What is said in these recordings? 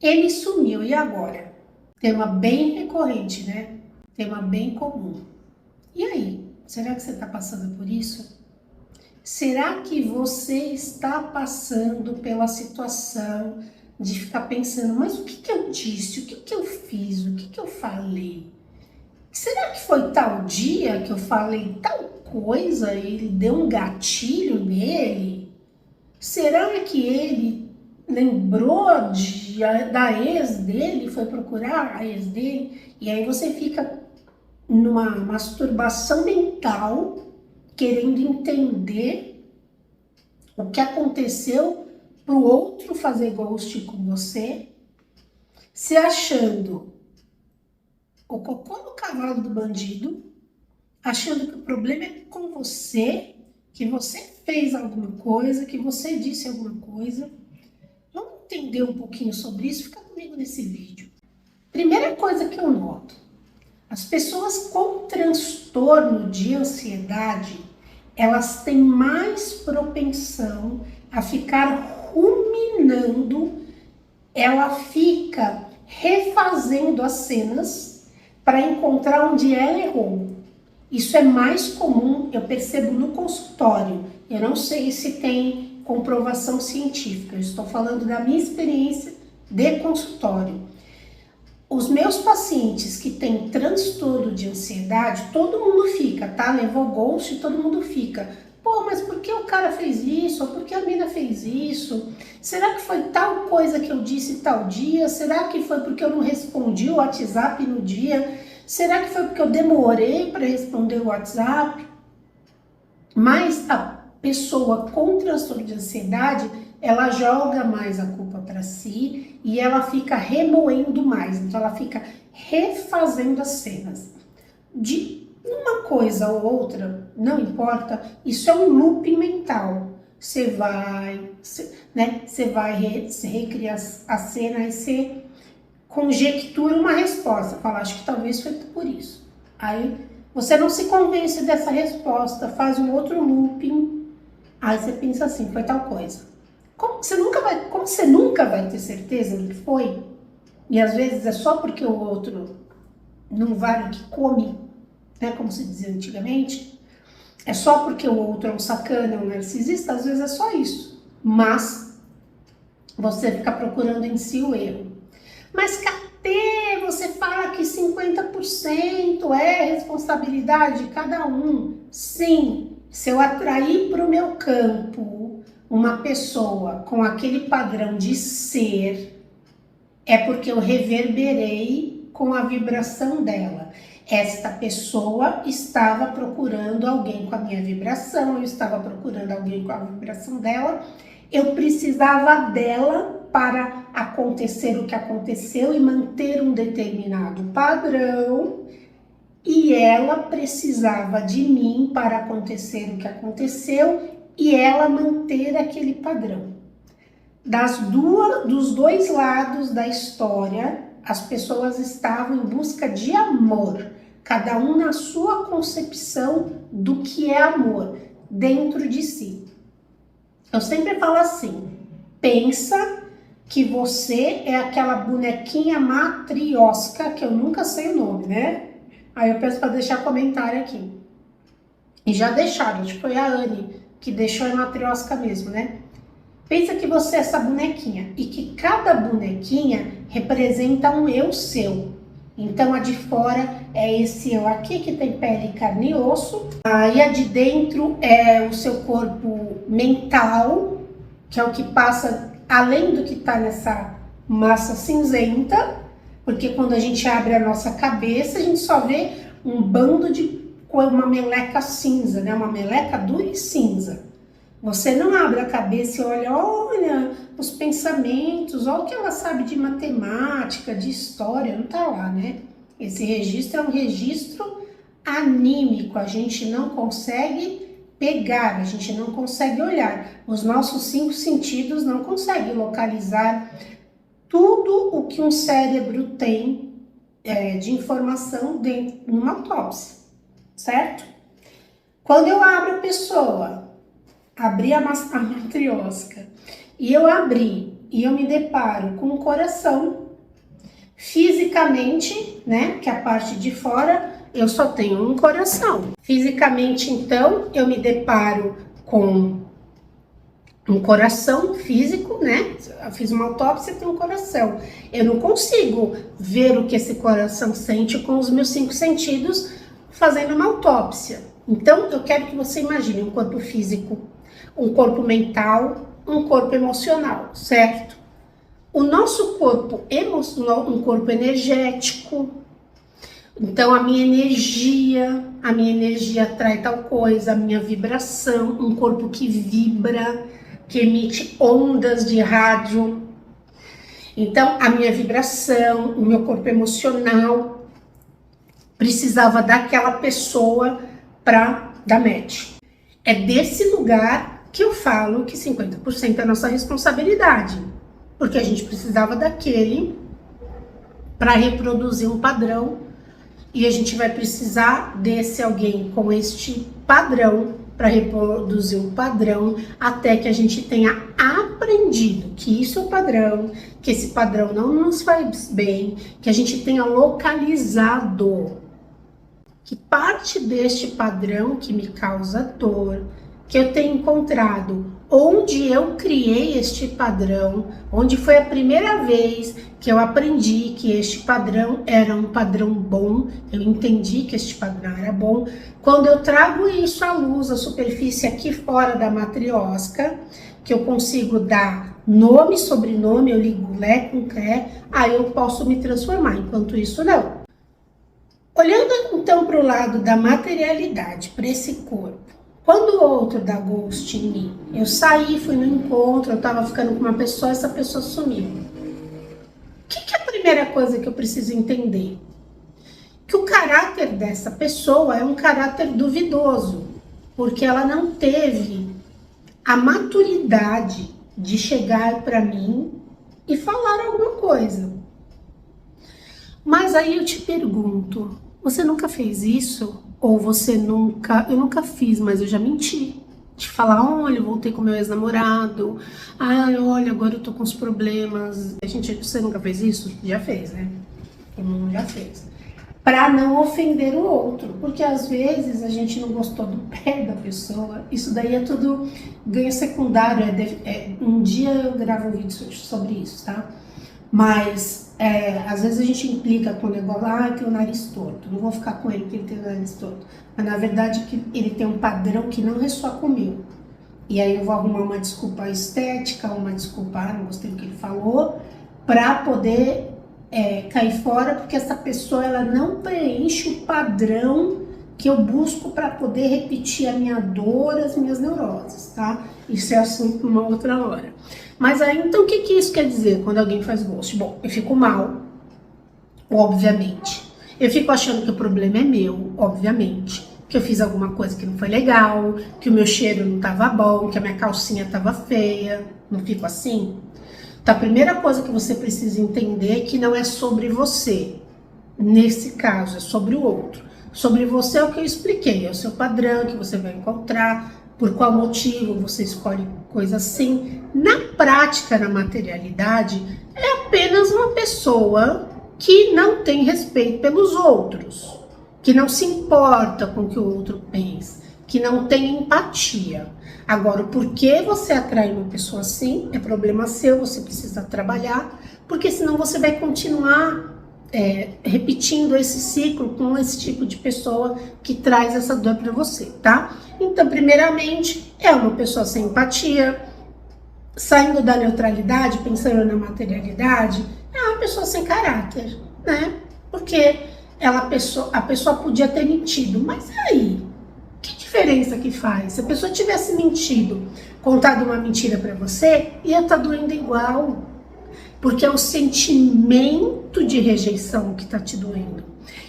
Ele sumiu, e agora? Tema bem recorrente, né? Tema bem comum. E aí? Será que você está passando por isso? Será que você está passando pela situação de ficar pensando, mas o que que eu disse? O que que eu fiz? O que que eu falei? Será que foi tal dia que eu falei tal coisa e ele deu um gatilho nele? Será que ele lembrou da ex dele, foi procurar a ex dele? E aí você fica numa masturbação mental, querendo entender o que aconteceu para o outro fazer ghost com você, se achando o cocô no cavalo do bandido, achando que o problema é com você, que você fez alguma coisa, que você disse alguma coisa. Vamos entender um pouquinho sobre isso? Fica comigo nesse vídeo. Primeira coisa que eu noto, as pessoas com transtorno de ansiedade, elas têm mais propensão a ficar ruminando, ela fica refazendo as cenas para encontrar onde ela errou. Isso é mais comum, eu percebo no consultório. Eu não sei se tem comprovação científica, eu estou falando da minha experiência de consultório. Os meus pacientes que têm transtorno de ansiedade, todo mundo fica, tá? Levou ghost, todo mundo fica. Pô, mas por que o cara fez isso? Ou por que a mina fez isso? Será que foi tal coisa que eu disse tal dia? Será que foi porque eu não respondi o WhatsApp no dia? Será que foi porque eu demorei para responder o WhatsApp? Mas a pessoa com transtorno de ansiedade, ela joga mais a culpa para si e ela fica remoendo mais. Então ela fica refazendo as cenas. De uma coisa ou outra, não importa, isso é um loop mental. Você vai, você recria a cena e você conjectura uma resposta. Fala, acho que talvez foi por isso. Aí você não se convence dessa resposta, faz um outro looping, aí você pensa assim, foi tal coisa. Como você nunca vai ter certeza do que foi, e às vezes é só porque o outro não vale o que come, né, como se dizia antigamente, é só porque o outro é um sacana, é um narcisista, às vezes é só isso. Mas você fica procurando em si o erro. Mas cadê? Você fala que 50% é responsabilidade de cada um. Sim, se eu atrair para o meu campo uma pessoa com aquele padrão de ser, é porque eu reverberei com a vibração dela. Esta pessoa estava procurando alguém com a minha vibração, eu estava procurando alguém com a vibração dela, eu precisava dela para acontecer o que aconteceu e manter um determinado padrão, e ela precisava de mim para acontecer o que aconteceu e ela manter aquele padrão. Dos dois lados da história, as pessoas estavam em busca de amor, cada um na sua concepção do que é amor dentro de si. Eu sempre falo assim, pensa que você é aquela bonequinha matrioska, que eu nunca sei o nome, né? Aí eu peço para deixar comentário aqui. E já deixaram, acho que foi a Anne que deixou a matrioska mesmo, né? Pensa que você é essa bonequinha e que cada bonequinha representa um eu seu. Então a de fora é esse eu aqui que tem pele, carne e osso. Aí a de dentro é o seu corpo mental, que é o que passa além do que está nessa massa cinzenta, porque quando a gente abre a nossa cabeça, a gente só vê um bando de uma meleca cinza, né? Uma meleca dura e cinza. Você não abre a cabeça e olha os pensamentos, olha o que ela sabe de matemática, de história, não tá lá, né? Esse registro é um registro anímico, a gente não consegue pegar, a gente não consegue olhar. Os nossos 5 sentidos não conseguem localizar tudo o que um cérebro tem de informação numa autópsia, certo? Quando eu abro a pessoa, abri a matriosca e eu abri e eu me deparo com um coração. Fisicamente, né, que é a parte de fora, eu só tenho um coração. Fisicamente, então, eu me deparo com um coração físico, né? Eu fiz uma autópsia e tem um coração. Eu não consigo ver o que esse coração sente com os meus 5 sentidos fazendo uma autópsia. Então, eu quero que você imagine um corpo físico, um corpo mental, um corpo emocional, certo? O nosso corpo emocional, um corpo energético. Então, a minha energia atrai tal coisa, a minha vibração, um corpo que vibra, que emite ondas de rádio. Então, a minha vibração, o meu corpo emocional precisava daquela pessoa para dar match. É desse lugar que eu falo que 50% é nossa responsabilidade, porque a gente precisava daquele para reproduzir um padrão e a gente vai precisar desse alguém com este padrão para reproduzir um padrão até que a gente tenha aprendido que isso é o padrão, que esse padrão não nos faz bem, que a gente tenha localizado que parte deste padrão que me causa dor, que eu tenho encontrado onde eu criei este padrão, onde foi a primeira vez que eu aprendi que este padrão era um padrão bom, eu entendi que este padrão era bom. Quando eu trago isso à luz, a superfície aqui fora da matriosca, que eu consigo dar nome, sobrenome, eu ligo Lé com Cré, aí eu posso me transformar, enquanto isso não. Olhando então para o lado da materialidade, para esse corpo, quando o outro dá ghost em mim, eu saí, fui no encontro, eu tava ficando com uma pessoa, essa pessoa sumiu. O que é a primeira coisa que eu preciso entender? Que o caráter dessa pessoa é um caráter duvidoso, porque ela não teve a maturidade de chegar para mim e falar alguma coisa. Mas aí eu te pergunto, você nunca fez isso? Ou você nunca... Eu nunca fiz, mas eu já menti. De falar, olha, eu voltei com meu ex-namorado. Ah, olha, agora eu tô com os problemas. Gente, você nunca fez isso? Já fez, né? Todo mundo já fez. Pra não ofender o outro. Porque às vezes a gente não gostou do pé da pessoa. Isso daí é tudo ganho secundário. Um dia eu gravo um vídeo sobre isso, tá? Mas às vezes a gente implica com o negócio, tem o nariz torto, não vou ficar com ele porque ele tem o nariz torto. Mas na verdade que ele tem um padrão que não ressoa comigo. E aí eu vou arrumar uma desculpa estética, uma desculpa, não gostei do que ele falou, pra poder cair fora, porque essa pessoa ela não preenche o padrão que eu busco para poder repetir a minha dor, as minhas neuroses, tá? Isso é assunto para uma outra hora. Mas aí, então, o que isso quer dizer quando alguém faz ghost? Bom, eu fico mal, obviamente. Eu fico achando que o problema é meu, obviamente. Que eu fiz alguma coisa que não foi legal, que o meu cheiro não estava bom, que a minha calcinha estava feia. Não fico assim? Então, a primeira coisa que você precisa entender é que não é sobre você. Nesse caso, é sobre o outro. Sobre você é o que eu expliquei, é o seu padrão que você vai encontrar, por qual motivo você escolhe coisa assim. Na prática, na materialidade, é apenas uma pessoa que não tem respeito pelos outros, que não se importa com o que o outro pensa, que não tem empatia. Agora, o porquê você atrai uma pessoa assim é problema seu, você precisa trabalhar, porque senão você vai continuar repetindo esse ciclo com esse tipo de pessoa que traz essa dor para você, tá? Então, primeiramente, é uma pessoa sem empatia, saindo da neutralidade, pensando na materialidade, é uma pessoa sem caráter, né? Porque a pessoa podia ter mentido, mas aí, que diferença que faz? Se a pessoa tivesse mentido, contado uma mentira para você, ia estar doendo igual. Porque é o sentimento de rejeição que está te doendo.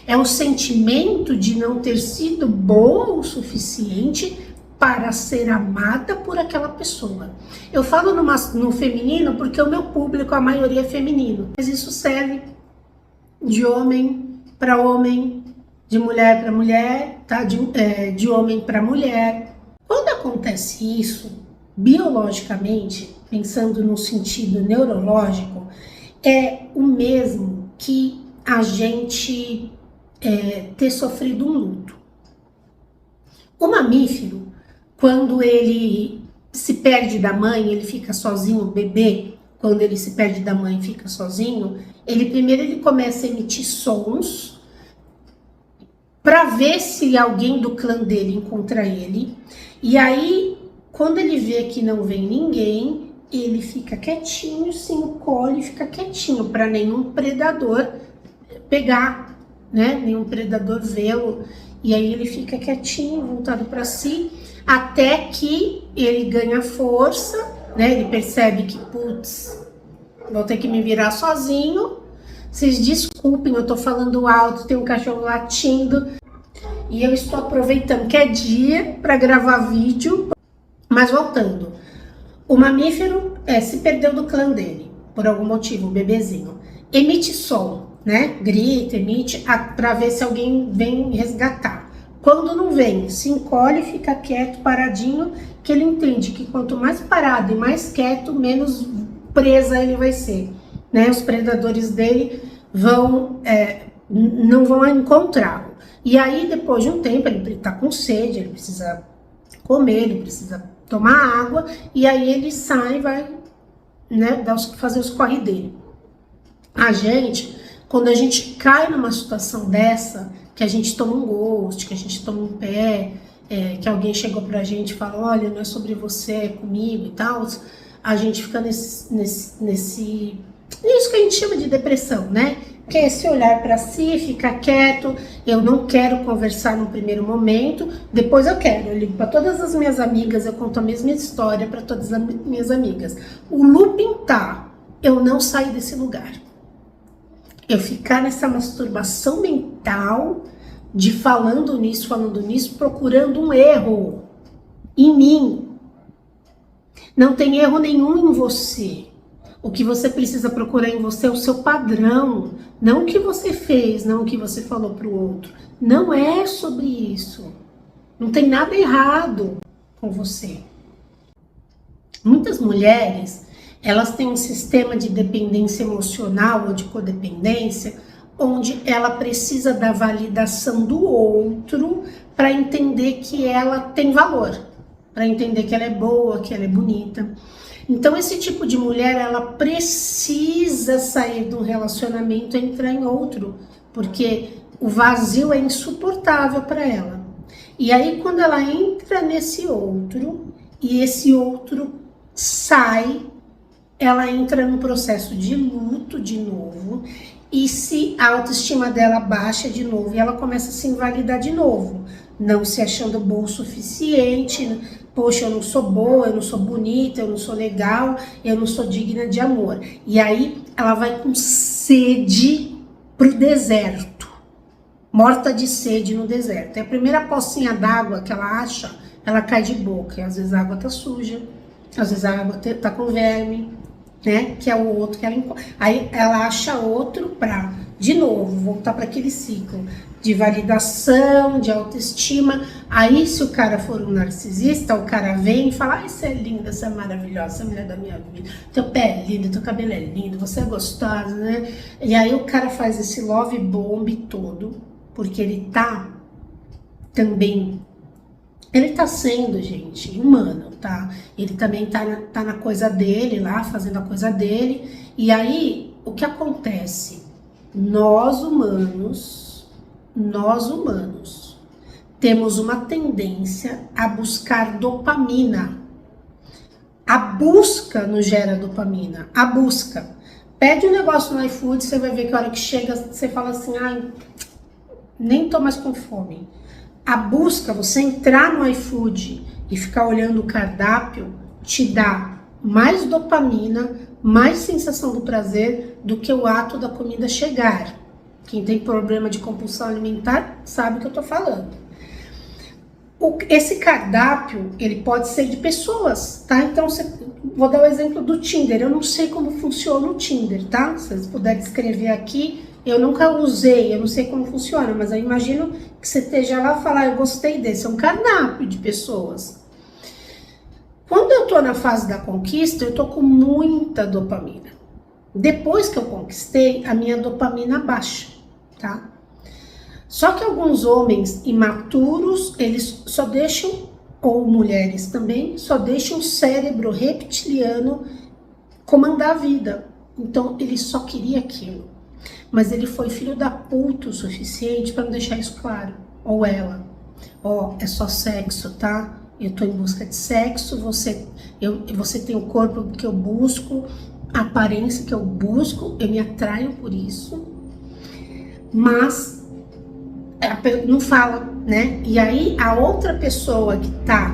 É o sentimento de não ter sido boa o suficiente para ser amada por aquela pessoa. Eu falo no feminino porque o meu público, a maioria é feminino. Mas isso serve de homem para homem, de mulher para mulher, tá? De homem para mulher. Quando acontece isso, biologicamente, pensando no sentido neurológico, é o mesmo que a gente ter sofrido um luto. O mamífero, quando ele se perde da mãe, ele fica sozinho, o bebê, quando ele se perde da mãe e fica sozinho, primeiro ele começa a emitir sons para ver se alguém do clã dele encontra ele. E aí, quando ele vê que não vem ninguém, ele fica quietinho, se encolhe e fica quietinho, para nenhum predador pegar, né? Nenhum predador vê-lo. E aí ele fica quietinho, voltado para si, até que ele ganha força, né? Ele percebe que, putz, vou ter que me virar sozinho. Vocês desculpem, eu tô falando alto, tem um cachorro latindo e eu estou aproveitando que é dia para gravar vídeo. Mas voltando, o mamífero se perdeu do clã dele, por algum motivo, o bebezinho. Emite som, né? Grita, emite, para ver se alguém vem resgatar. Quando não vem, se encolhe, fica quieto, paradinho, que ele entende que quanto mais parado e mais quieto, menos presa ele vai ser, né? Os predadores dele não vão encontrá-lo. E aí, depois de um tempo, ele tá com sede, ele precisa comer, ele precisa tomar água, e aí ele sai e vai, né, fazer os corre dele. A gente, quando a gente cai numa situação dessa, que a gente toma um ghost, que a gente toma um pé, que alguém chegou pra gente e fala, olha, não é sobre você, é comigo e tal, a gente fica nisso que a gente chama de depressão, né? Que é esse olhar para si, ficar quieto, eu não quero conversar no primeiro momento, depois eu quero, eu ligo para todas as minhas amigas, eu conto a mesma história para todas as minhas amigas. O looping tá, eu não sair desse lugar. Eu ficar nessa masturbação mental de falando nisso, procurando um erro em mim. Não tem erro nenhum em você. O que você precisa procurar em você é o seu padrão, não o que você fez, não o que você falou para o outro. Não é sobre isso. Não tem nada errado com você. Muitas mulheres, elas têm um sistema de dependência emocional ou de codependência, onde ela precisa da validação do outro para entender que ela tem valor, para entender que ela é boa, que ela é bonita. Então, esse tipo de mulher, ela precisa sair de um relacionamento e entrar em outro, porque o vazio é insuportável para ela. E aí, quando ela entra nesse outro, e esse outro sai, ela entra num processo de luto de novo, e se a autoestima dela baixa de novo, e ela começa a se invalidar de novo, não se achando boa o suficiente. Poxa, eu não sou boa, eu não sou bonita, eu não sou legal, eu não sou digna de amor. E aí ela vai com sede pro deserto, morta de sede no deserto. E a primeira pocinha d'água que ela acha, ela cai de boca. E às vezes a água tá suja, às vezes a água tá com verme, né? Que é o outro que ela encontra. Aí ela acha outro pra, de novo, voltar para aquele ciclo de validação, de autoestima. Aí, se o cara for um narcisista, o cara vem e fala, ai, você é linda, você é maravilhosa, você é a mulher da minha vida, teu pé é lindo, teu cabelo é lindo, você é gostosa, né? E aí o cara faz esse love bomb todo, porque ele tá também, ele tá sendo, gente, humano, tá? Ele também tá na coisa dele lá, fazendo a coisa dele. E aí, o que acontece? Nós humanos, temos uma tendência a buscar dopamina. A busca nos gera dopamina. A busca. Pede um negócio no iFood, você vai ver que a hora que chega, você fala assim, ai, nem tô mais com fome. A busca, você entrar no iFood e ficar olhando o cardápio, te dá mais dopamina, mais sensação do prazer do que o ato da comida chegar. Quem tem problema de compulsão alimentar sabe o que eu tô falando. Esse cardápio, ele pode ser de pessoas, tá? Então, vou dar o exemplo do Tinder. Eu não sei como funciona o Tinder, tá? Se vocês puderem escrever aqui, eu nunca usei, eu não sei como funciona, mas eu imagino que você esteja lá e falar, eu gostei desse. É um cardápio de pessoas. Quando eu tô na fase da conquista, eu tô com muita dopamina. Depois que eu conquistei, a minha dopamina baixa, tá? Só que alguns homens imaturos, eles só deixam, ou mulheres também, só deixam o cérebro reptiliano comandar a vida. Então, ele só queria aquilo. Mas ele foi filho da puta o suficiente para não deixar isso claro. Ou ela. Ó, é só sexo, tá? Eu tô em busca de sexo, você tem o corpo que eu busco, a aparência que eu busco, eu me atraio por isso. Mas não fala, né? E aí a outra pessoa que tá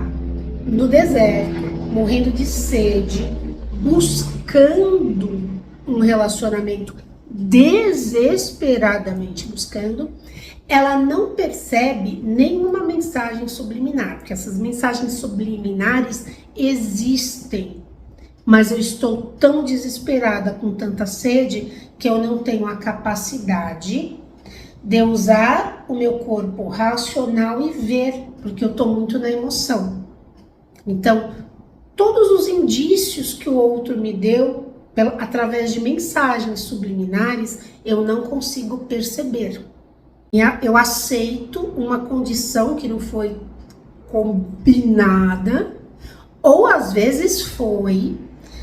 no deserto, morrendo de sede, buscando um relacionamento, desesperadamente buscando, ela não percebe nenhuma mensagem subliminar, porque essas mensagens subliminares existem, mas eu estou tão desesperada com tanta sede que eu não tenho a capacidade de usar o meu corpo racional e ver, porque eu estou muito na emoção. Então, todos os indícios que o outro me deu, através de mensagens subliminares, eu não consigo perceber. Eu aceito uma condição que não foi combinada, ou às vezes foi,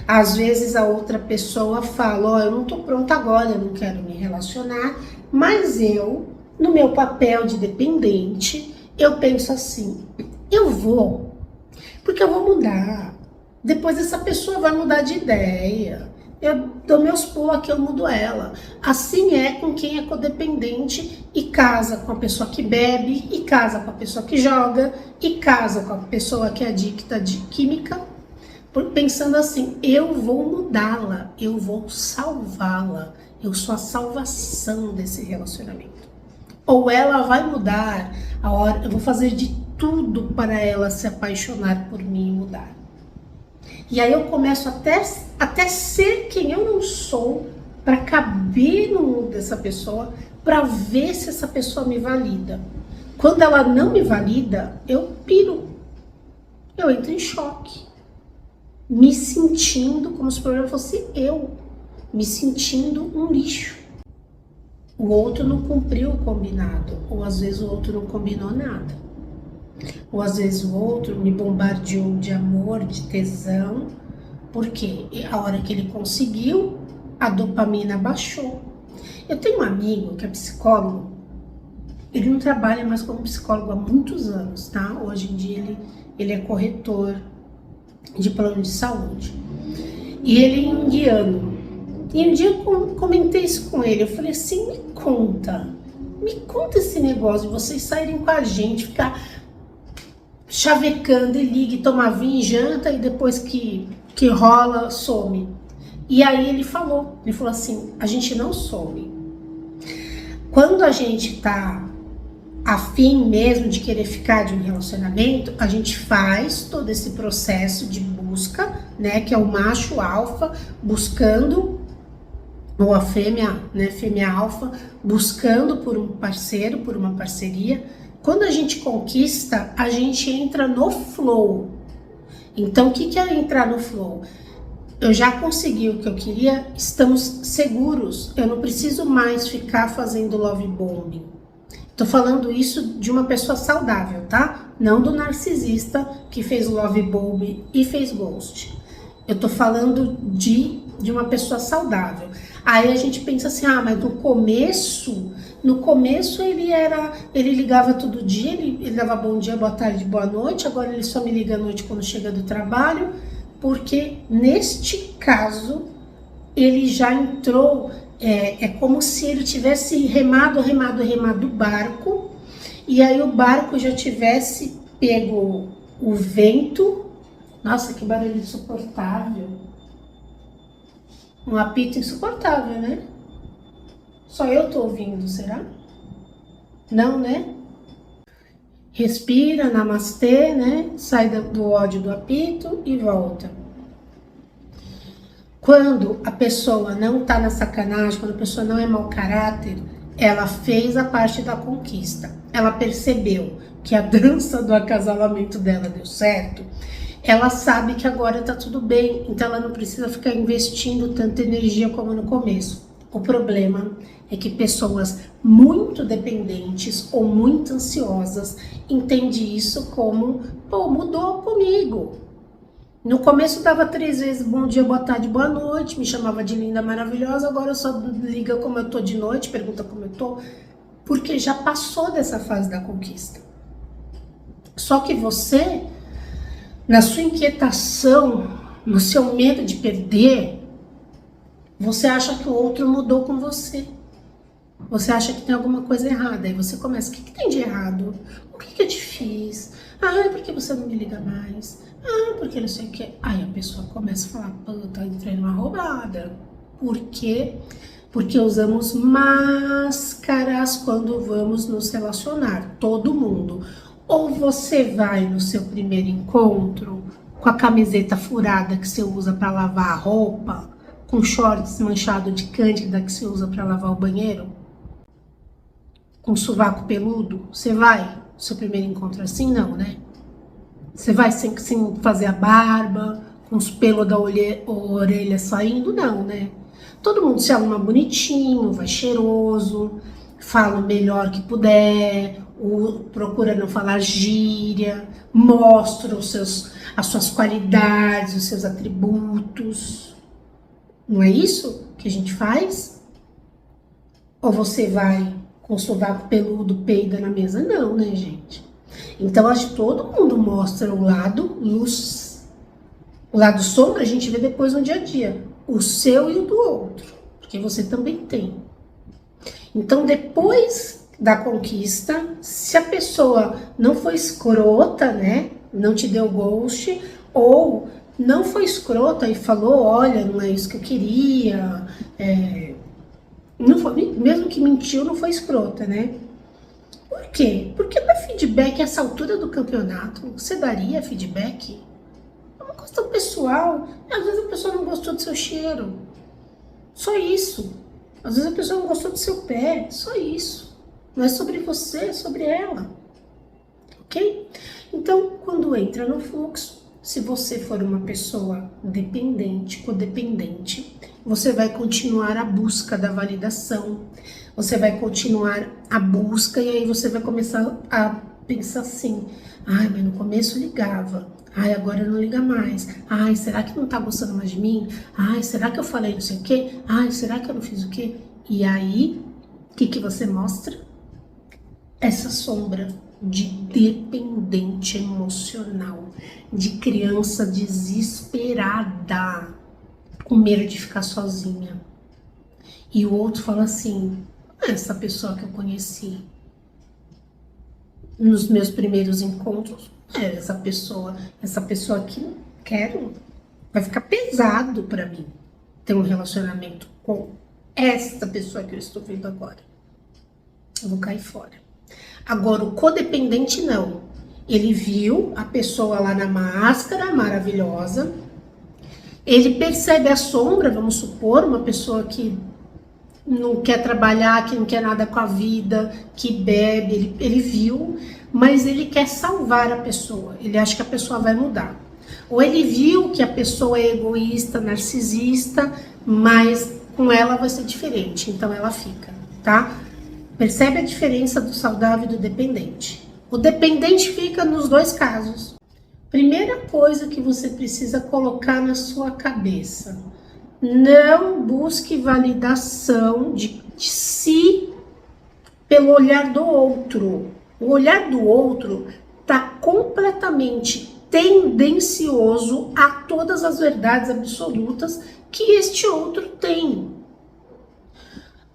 às vezes a outra pessoa fala, ó, eu não tô pronta agora, eu não quero me relacionar, mas eu, no meu papel de dependente, eu penso assim, eu vou, porque eu vou mudar, depois essa pessoa vai mudar de ideia, eu dou meus pulos aqui, eu mudo ela. Assim é com quem é codependente e casa com a pessoa que bebe, e casa com a pessoa que joga, e casa com a pessoa que é adicta de química, pensando assim, eu vou mudá-la, eu vou salvá-la, eu sou a salvação desse relacionamento. Ou ela vai mudar, a hora, eu vou fazer de tudo para ela se apaixonar por mim e mudar. E aí eu começo até ser quem eu não sou para caber no mundo dessa pessoa, para ver se essa pessoa me valida. Quando ela não me valida, eu piro. Eu entro em choque. Me sentindo como se o problema fosse eu. Me sentindo um lixo. O outro não cumpriu o combinado. Ou às vezes o outro não combinou nada. Ou às vezes o outro me bombardeou de amor, de tesão, porque a hora que ele conseguiu, a dopamina baixou. Eu tenho um amigo que é psicólogo, ele não trabalha mais como psicólogo há muitos anos, tá? Hoje em dia ele é corretor de plano de saúde. E ele é indiano. E um dia eu comentei isso com ele, eu falei assim, me conta esse negócio de vocês saírem com a gente, ficar chavecando e liga e toma vinho e janta e depois que rola, some. E aí ele falou assim, a gente não some. Quando a gente tá afim mesmo de querer ficar de um relacionamento, a gente faz todo esse processo de busca, né, que é o macho alfa buscando, ou a fêmea, né, fêmea alfa, buscando por um parceiro, por uma parceria. Quando a gente conquista, a gente entra no flow. Então, o que é entrar no flow? Eu já consegui o que eu queria, estamos seguros. Eu não preciso mais ficar fazendo love bombing. Tô falando isso de uma pessoa saudável, tá? Não do narcisista que fez love bombing e fez ghost. Eu tô falando de uma pessoa saudável. Aí a gente pensa assim, mas no começo ele ligava todo dia, ele dava bom dia, boa tarde, boa noite, agora ele só me liga à noite quando chega do trabalho, porque neste caso ele já entrou, é como se ele tivesse remado o barco, e aí o barco já tivesse pego o vento. Nossa, que barulho insuportável. Um apito insuportável, né? Só eu tô ouvindo, será? Não, né? Respira, namastê, né? Sai do ódio do apito e volta. Quando a pessoa não tá na sacanagem, quando a pessoa não é mau caráter, ela fez a parte da conquista. Ela percebeu que a dança do acasalamento dela deu certo. ela sabe que agora tá tudo bem, então ela não precisa ficar investindo tanta energia como no começo. O problema é que pessoas muito dependentes ou muito ansiosas entendem isso como, pô, mudou comigo. No começo dava 3 vezes bom dia, boa tarde, boa noite, me chamava de linda, maravilhosa, agora só liga como eu tô de noite, pergunta como eu tô, porque já passou dessa fase da conquista. Só que você, na sua inquietação, no seu medo de perder, você acha que o outro mudou com você. Você acha que tem alguma coisa errada. Aí você começa, o que tem de errado? O que eu te fiz? Ah, por que você não me liga mais? Ah, porque não sei o que. Aí a pessoa começa a falar, pô, tá entrando numa roubada. Por quê? Porque usamos máscaras quando vamos nos relacionar. Todo mundo. Ou você vai no seu primeiro encontro com a camiseta furada que você usa para lavar a roupa, com shorts manchado de cândida que você usa para lavar o banheiro, com sovaco peludo, você vai no seu primeiro encontro assim? Não, né? Você vai sem fazer a barba, com os pelos da orelha saindo? Não, né? Todo mundo se arruma bonitinho, vai cheiroso, fala o melhor que puder, procura não falar gíria, mostra as suas qualidades, os seus atributos. Não é isso que a gente faz? Ou você vai com o sovaco peludo, peida na mesa? Não, né, gente? Então, acho que todo mundo mostra o lado luz. O lado sombra a gente vê depois no dia a dia. O seu e o do outro. Porque você também tem. Então, depois da conquista, se a pessoa não foi escrota, né? Não te deu ghost, ou não foi escrota e falou, olha, não é isso que eu queria, não foi, mesmo que mentiu, não foi escrota, né? Por quê? Porque para feedback, a essa altura do campeonato, você daria feedback? É uma questão pessoal. Às vezes a pessoa não gostou do seu cheiro. Só isso. Às vezes a pessoa não gostou do seu pé. Só isso. Não é sobre você, é sobre ela. Ok? Então, quando entra no fluxo, se você for uma pessoa dependente, codependente, você vai continuar a busca da validação, você vai continuar a busca e aí você vai começar a pensar assim, ai, mas no começo ligava, ai, agora não liga mais, ai, será que não tá gostando mais de mim? Ai, será que eu falei não sei o quê? Ai, será que eu não fiz o quê? E aí, o que você mostra? Essa sombra de dependente emocional, de criança desesperada, com medo de ficar sozinha. E o outro fala assim, essa pessoa que eu conheci nos meus primeiros encontros, essa pessoa que não quero, vai ficar pesado para mim ter um relacionamento com essa pessoa que eu estou vendo agora. Eu vou cair fora. Agora, o codependente não. Ele viu a pessoa lá na máscara, maravilhosa. Ele percebe a sombra, vamos supor, uma pessoa que não quer trabalhar, que não quer nada com a vida, que bebe. Ele viu, mas ele quer salvar a pessoa. Ele acha que a pessoa vai mudar. Ou ele viu que a pessoa é egoísta, narcisista, mas com ela vai ser diferente. Então, ela fica, tá? Percebe a diferença do saudável e do dependente. O dependente fica nos dois casos. Primeira coisa que você precisa colocar na sua cabeça. Não busque validação de si pelo olhar do outro. O olhar do outro está completamente tendencioso a todas as verdades absolutas que este outro tem.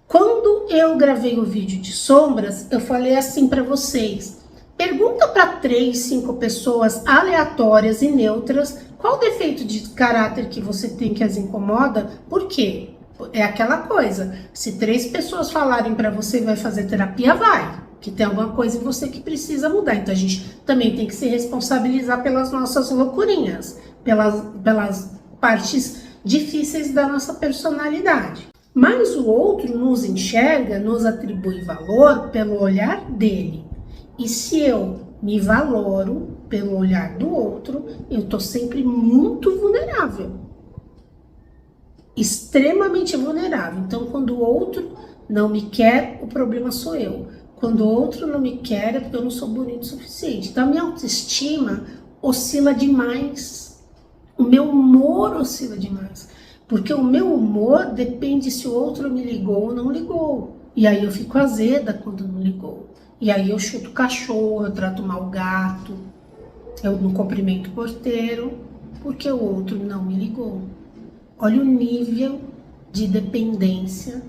Quando eu gravei o vídeo de sombras, eu falei assim para vocês, pergunta para 3, 5 pessoas aleatórias e neutras qual defeito de caráter que você tem que as incomoda, por quê? É aquela coisa, se 3 pessoas falarem para você vai fazer terapia, vai, que tem alguma coisa em você que precisa mudar, então a gente também tem que se responsabilizar pelas nossas loucurinhas, pelas partes difíceis da nossa personalidade. Mas o outro nos enxerga, nos atribui valor pelo olhar dele. E se eu me valoro pelo olhar do outro, eu tô sempre muito vulnerável. Extremamente vulnerável. Então, quando o outro não me quer, o problema sou eu. Quando o outro não me quer, é porque eu não sou bonito o suficiente. Então, a minha autoestima oscila demais. O meu humor oscila demais. Porque o meu humor depende se o outro me ligou ou não ligou. E aí eu fico azeda quando não ligou. E aí eu chuto o cachorro, eu trato mal o gato, eu não cumprimento o porteiro, porque o outro não me ligou. Olha o nível de dependência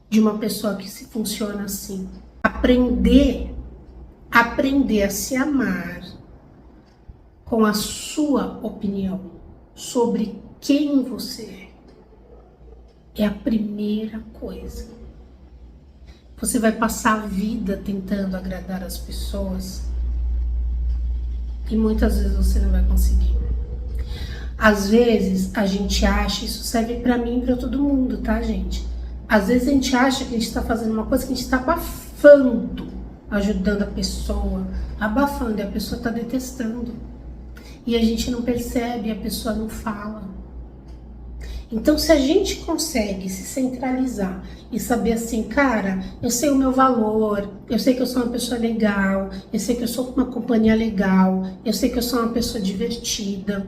de uma pessoa que se funciona assim. Aprender a se amar com a sua opinião sobre quem você é a primeira coisa. Você vai passar a vida tentando agradar as pessoas e muitas vezes você não vai conseguir. Às vezes a gente acha, isso serve pra mim e pra todo mundo, tá, gente? Às vezes a gente acha que a gente tá fazendo uma coisa que a gente tá abafando, ajudando a pessoa, abafando, e a pessoa tá detestando. E a gente não percebe, a pessoa não fala. Então, se a gente consegue se centralizar e saber assim, cara, eu sei o meu valor, eu sei que eu sou uma pessoa legal, eu sei que eu sou uma companhia legal, eu sei que eu sou uma pessoa divertida.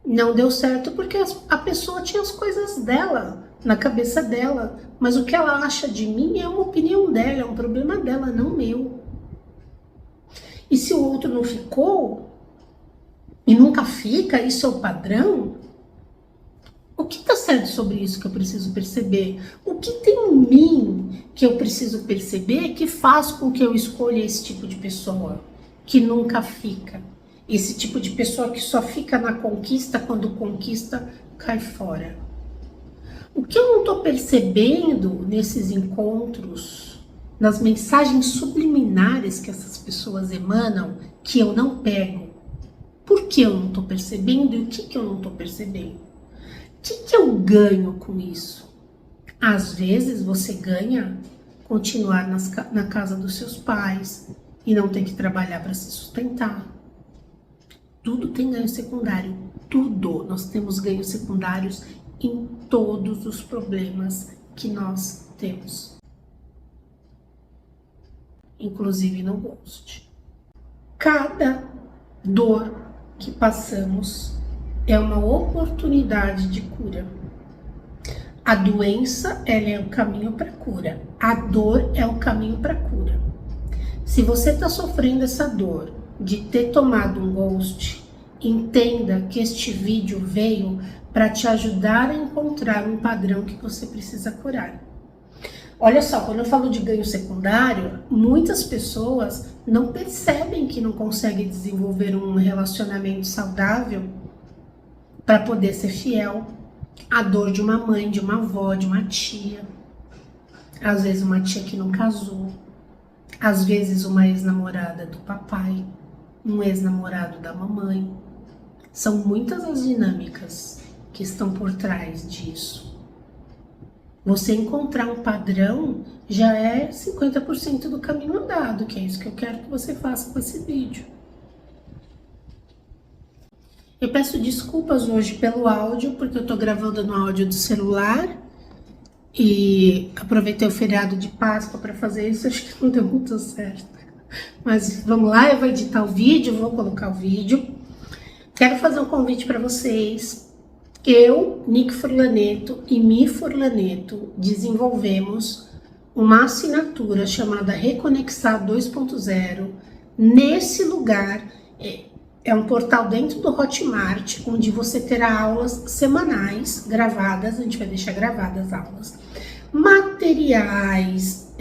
Não deu certo porque a pessoa tinha as coisas dela, na cabeça dela, mas o que ela acha de mim é uma opinião dela, é um problema dela, não meu. E se o outro não ficou, e nunca fica, isso é o padrão, o que está certo sobre isso que eu preciso perceber? O que tem em mim que eu preciso perceber que faz com que eu escolha esse tipo de pessoa que nunca fica? Esse tipo de pessoa que só fica na conquista, quando conquista, cai fora. O que eu não estou percebendo nesses encontros, nas mensagens subliminares que essas pessoas emanam, que eu não pego? Por que eu não estou percebendo e o que eu não estou percebendo? O que eu ganho com isso? Às vezes você ganha continuar na casa dos seus pais e não ter que trabalhar para se sustentar. Tudo tem ganho secundário, tudo. Nós temos ganhos secundários em todos os problemas que nós temos. Inclusive no ghost. Cada dor que passamos é uma oportunidade de cura. A doença, ela é o caminho para cura. A dor é o caminho para cura. Se você está sofrendo essa dor de ter tomado um ghost, entenda que este vídeo veio para te ajudar a encontrar um padrão que você precisa curar. Olha só, quando eu falo de ganho secundário, muitas pessoas não percebem que não conseguem desenvolver um relacionamento saudável para poder ser fiel. A dor de uma mãe, de uma avó, de uma tia. Às vezes uma tia que não casou. Às vezes uma ex-namorada do papai. Um ex-namorado da mamãe. São muitas as dinâmicas que estão por trás disso. Você encontrar um padrão já é 50% do caminho andado, que é isso que eu quero que você faça com esse vídeo. Eu peço desculpas hoje pelo áudio, porque eu tô gravando no áudio do celular e aproveitei o feriado de Páscoa para fazer isso, acho que não deu muito certo. Mas vamos lá, eu vou editar o vídeo, vou colocar o vídeo. Quero fazer um convite para vocês. Eu, Nick Furlaneto e Mi Furlaneto desenvolvemos uma assinatura chamada Reconexar 2.0. Nesse lugar, é um portal dentro do Hotmart, onde você terá aulas semanais gravadas, a gente vai deixar gravadas aulas, materiais,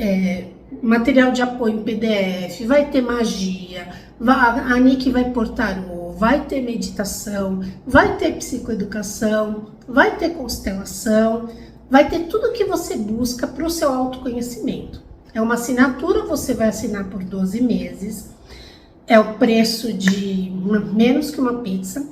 material de apoio em PDF, vai ter magia, a Nick vai pôr tarô, vai ter meditação, vai ter psicoeducação, vai ter constelação, vai ter tudo que você busca para o seu autoconhecimento. É uma assinatura, você vai assinar por 12 meses, é o preço de menos que uma pizza,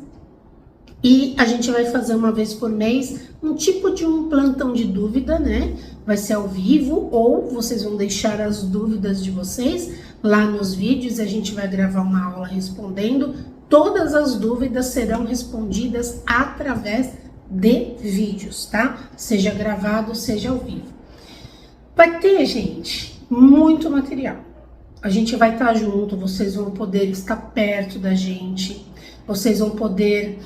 e a gente vai fazer uma vez por mês um tipo de um plantão de dúvida, né? Vai ser ao vivo, ou vocês vão deixar as dúvidas de vocês lá nos vídeos, a gente vai gravar uma aula respondendo. Todas as dúvidas serão respondidas através de vídeos, tá? Seja gravado, seja ao vivo. Vai ter, gente, muito material. A gente vai estar junto, vocês vão poder estar perto da gente, vocês vão poder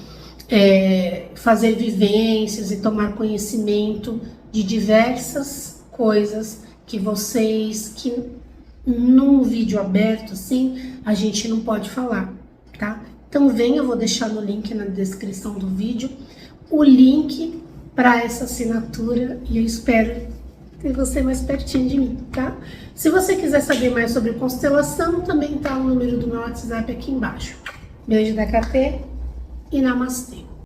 fazer vivências e tomar conhecimento de diversas coisas que num vídeo aberto assim, a gente não pode falar, tá? Então venha, eu vou deixar no link na descrição do vídeo, o link para essa assinatura e eu espero ter você mais pertinho de mim, tá? Se você quiser saber mais sobre constelação, também tá o número do meu WhatsApp aqui embaixo. Beijo da KT e namastê.